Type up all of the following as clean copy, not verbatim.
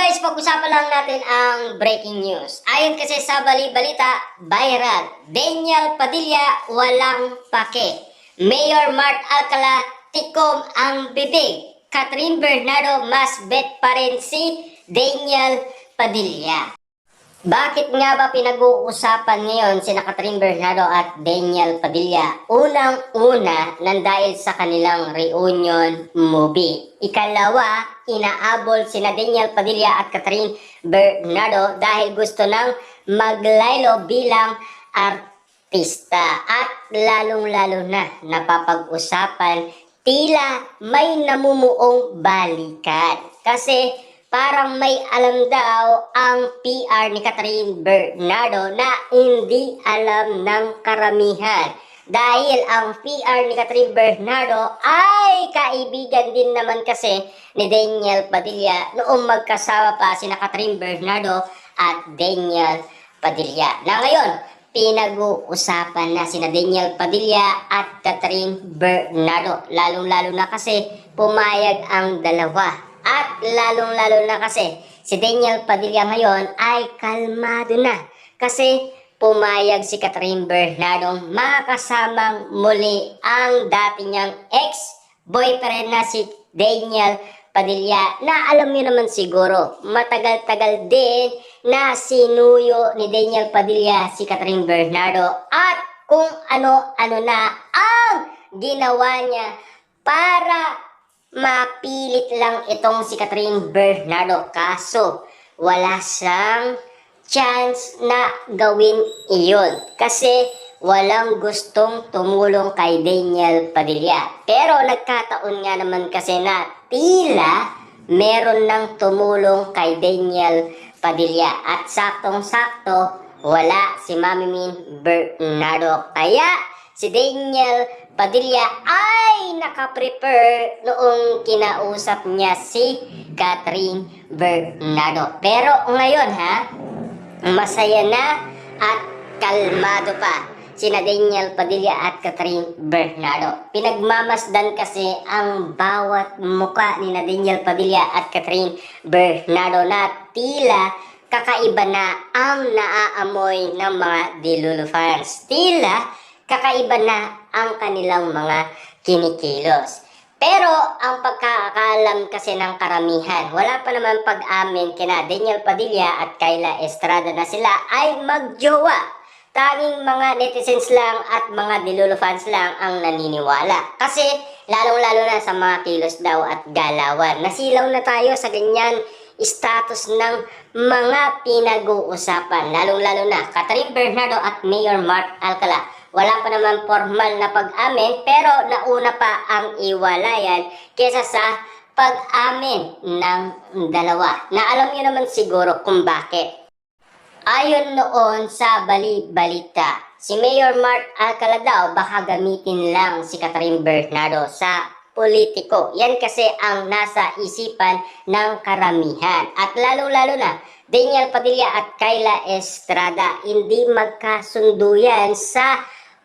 guys, pag-usapan lang natin ang breaking news. Ayon kasi sa balita, viral. Daniel Padilla, walang pake. Mayor Mart Alcala, tikom ang bibig. Catherine Bernardo, mas bet pa rin si Daniel Padilla. Bakit nga ba pinag-uusapan ngayon sina Catherine Bernardo at Daniel Padilla? Unang-una, nang dahil sa kanilang reunion movie. Ikalawa, inaabol sina Daniel Padilla at Catherine Bernardo dahil gusto nang maglaylo bilang artista. At lalong-lalo na napapag-usapan, tila may namumuong balikan. Kasi parang may alam daw ang PR ni Catherine Bernardo na hindi alam ng karamihan. Dahil ang PR ni Catherine Bernardo ay kaibigan din naman kasi ni Daniel Padilla noong magkasama pa sina Catherine Bernardo at Daniel Padilla. Na ngayon, pinag-uusapan na sina Daniel Padilla at Catherine Bernardo. Lalong-lalo na kasi pumayag ang dalawa. At lalong-lalo na kasi si Daniel Padilla ngayon ay kalmado na kasi pumayag si Catherine Bernardo makasamang muli ang dati niyang ex-boyfriend na si Daniel Padilla na alam niyo naman siguro matagal-tagal din na sinuyo ni Daniel Padilla si Catherine Bernardo at kung ano-ano na ang ginawa niya para mapilit lang itong si Catherine Bernardo. Kaso wala siyang chance na gawin iyon kasi walang gustong tumulong kay Daniel Padilla. Pero nagkataon nga naman kasi na tila meron nang tumulong kay Daniel Padilla at saktong-sakto wala si Mami Min Bernardo. Kaya si Daniel Padilla ay nakaprepare noong kinausap niya si Catherine Bernardo. Pero ngayon masaya na at kalmado pa sina Daniel Padilla at Catherine Bernardo. Pinagmamasdan kasi ang bawat muka ni Daniel Padilla at Catherine Bernardo na tila kakaiba na ang naaamoy ng mga Dilulu fans. Tila kakaiba na ang kanilang mga kinikilos. Pero ang pagkakaalam kasi ng karamihan, wala pa naman pag-amin kina Daniel Padilla at Kayla Estrada na sila ay magjowa. Tanging mga netizens lang at mga Dilulu fans lang ang naniniwala. Kasi lalong-lalo na sa mga kilos daw at galawan. Nasilaw na tayo sa ganyan status ng mga pinag-uusapan. Lalong-lalo na Catherine Bernardo at Mayor Mart Alcala. Wala pa naman formal na pag-amin pero nauna pa ang iwalayan kesa sa pag-amin ng dalawa. Na alam niyo naman siguro kung bakit. Ayon noon sa balita, si Mayor Mart Alcala daw baka gamitin lang si Catherine Bernardo sa politiko. Yan kasi ang nasa isipan ng karamihan. At lalo-lalo na Daniel Padilla at Kayla Estrada hindi magkasundo yan sa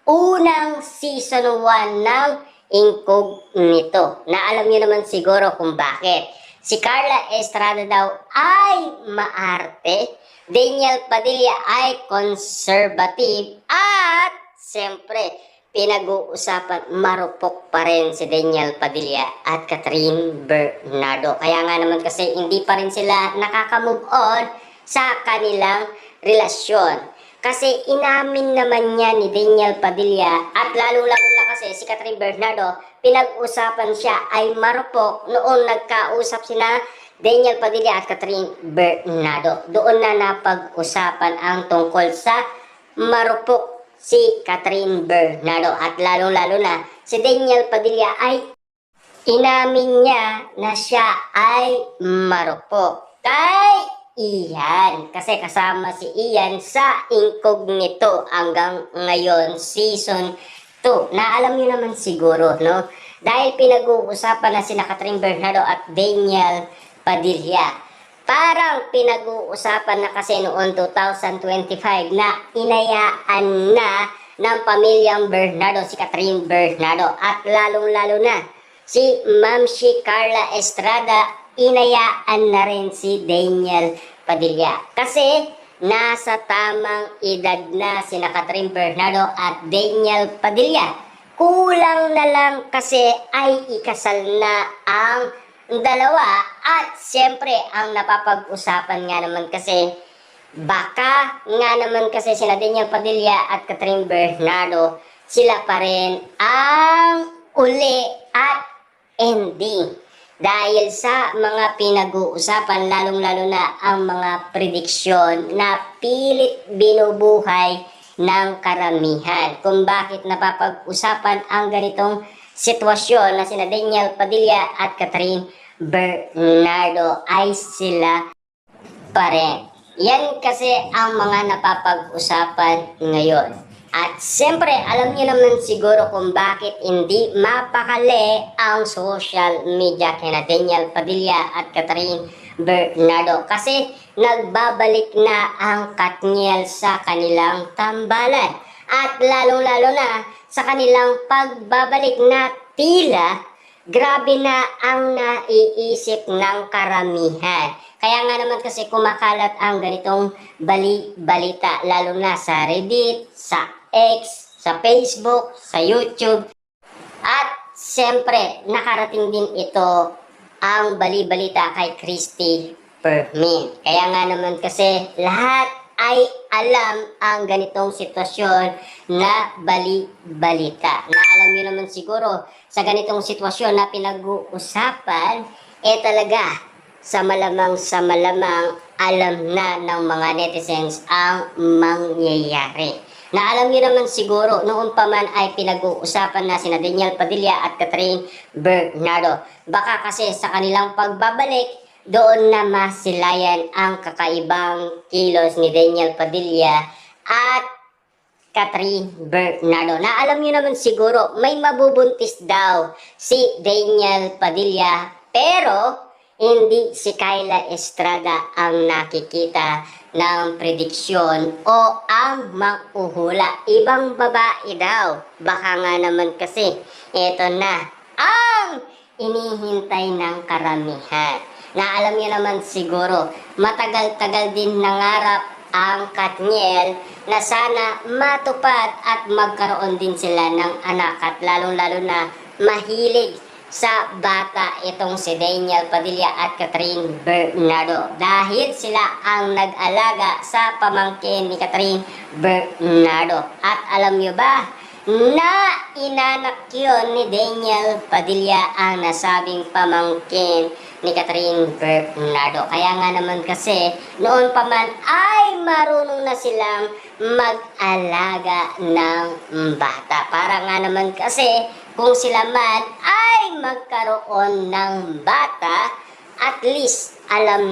unang season 1 ng Incognito. Na alam niyo naman siguro kung bakit. Si Carla Estrada daw ay maarte, Daniel Padilla ay conservative, at siyempre pinag-uusapan marupok pa rin si Daniel Padilla at Catherine Bernardo. Kaya nga naman kasi hindi pa rin sila nakaka-move on sa kanilang relasyon. Kasi inamin naman niya ni Daniel Padilla at lalo-lalo na kasi si Catherine Bernardo, pinag-usapan siya ay marupok noong nagkausap sina Daniel Padilla at Catherine Bernardo. Doon na napag-usapan ang tungkol sa marupok si Catherine Bernardo at lalo-lalo na si Daniel Padilla ay inamin niya na siya ay marupok kay Ian, kasi kasama si Ian sa Incognito hanggang ngayon season 2. Na alam niyo naman siguro, no? Dahil pinag-uusapan na sina Catherine Bernardo at Daniel Padilla. Parang pinag-uusapan na kasi noong 2025 na inayaan na ng pamilyang Bernardo si Catherine Bernardo at lalong-lalo na si Ma'am Carla Estrada inayaan na rin si Daniel Padilla. Kasi nasa tamang edad na sina Catherine Bernardo at Daniel Padilla. Kulang na lang kasi ay ikasal na ang dalawa at siyempre ang napapag-usapan nga naman kasi baka nga naman kasi sila Daniel Padilla at Catherine Bernardo sila pa rin ang uli at ending. Dahil sa mga pinag-uusapan, lalong-lalo na ang mga prediksyon na pilit binubuhay ng karamihan. Kung bakit napapag-usapan ang ganitong sitwasyon na sina Daniel Padilla at Catherine Bernardo ay sila pa rin. Yan kasi ang mga napapag-usapan ngayon. At siyempre, alam niyo naman siguro kung bakit hindi mapakali ang social media kina Daniel Padilla at Catherine Bernardo. Kasi nagbabalik na ang Katniel sa kanilang tambalan. At lalong-lalo na sa kanilang pagbabalik na tila grabe na ang naiisip ng karamihan. Kaya nga naman kasi kumakalat ang ganitong balita lalo na sa Reddit, sa X, sa Facebook, sa YouTube. At siyempre, nakarating din ito ang balita kay Christy Permin. Kaya nga naman kasi lahat ay alam ang ganitong sitwasyon na balita. Na alam niyo naman siguro sa ganitong sitwasyon na pinag-uusapan, talaga sa malamang alam na ng mga netizens ang mangyayari. Na alam niyo naman siguro noon pa man ay pinag-uusapan na sina Daniel Padilla at Catherine Bernardo. Baka kasi sa kanilang pagbabalik, doon na masilayan ang kakaibang kilos ni Daniel Padilla at Catherine Bernardo. Na alam niyo naman siguro may mabubuntis daw si Daniel Padilla pero hindi si Kyla Estrada ang nakikita ng prediksyon o ang manghuhula. Ibang babae daw. Baka nga naman kasi ito na ang inihintay ng karamihan. Na alam niyo naman siguro, matagal-tagal din nangarap ang Katniel na sana matupad at magkaroon din sila ng anak at lalong-lalo na mahilig sa bata itong si Daniel Padilla at Catherine Bernardo dahil sila ang nag-alaga sa pamangkin ni Catherine Bernardo. At alam nyo ba na inanak yun ni Daniel Padilla ang nasabing pamangkin ni Catherine Bernardo. Kaya nga naman kasi noon pa man ay marunong na silang mag-alaga ng bata. Para nga naman kasi kung sila man ay magkaroon ng bata, at least alam